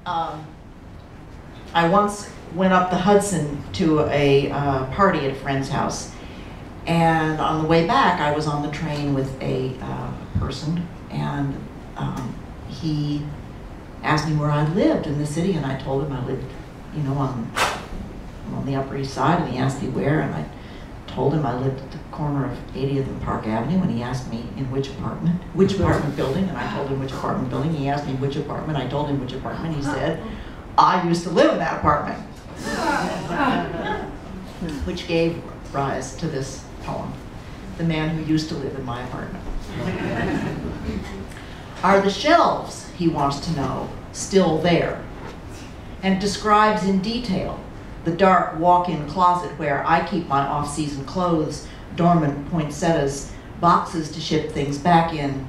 I once went up the Hudson to a party at a friend's house, and on the way back I was on the train with a person, and he asked me where I lived in the city, and I told him I lived, you know, on the Upper East Side, and he asked me where, and I told him I lived at the corner of 80th and Park Avenue, and he asked me in which apartment building, and I told him which apartment building. He asked me which apartment, I told him which apartment. He said, I used to live in that apartment, which gave rise to this poem, The Man Who Used to Live in My Apartment. Are the shelves, he wants to know, still there? And describes in detail the dark walk-in closet where I keep my off-season clothes, dormant poinsettias, boxes to ship things back in,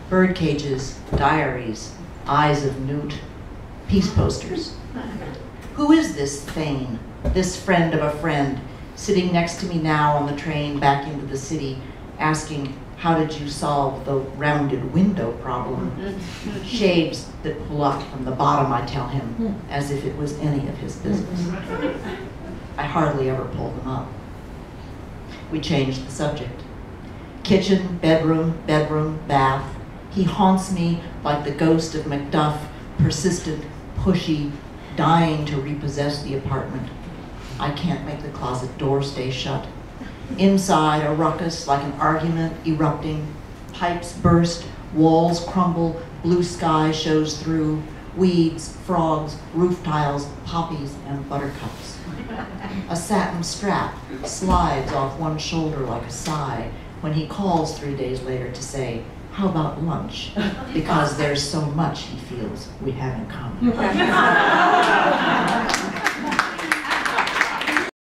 bird cages, diaries, eyes of newt, peace posters. Who is this Thane, this friend of a friend, sitting next to me now on the train back into the city, asking, how did you solve the rounded window problem? Shades that pull up from the bottom, I tell him, as if it was any of his business. I hardly ever pull them up. We changed the subject. Kitchen, bedroom, bath. He haunts me like the ghost of Macduff, persistent, pushy, dying to repossess the apartment. I can't make the closet door stay shut. Inside, a ruckus like an argument erupting. Pipes burst, walls crumble, blue sky shows through. Weeds, frogs, roof tiles, poppies, and buttercups. A satin strap slides off one shoulder like a sigh when he calls 3 days later to say, how about lunch? Because there's so much he feels we have in common.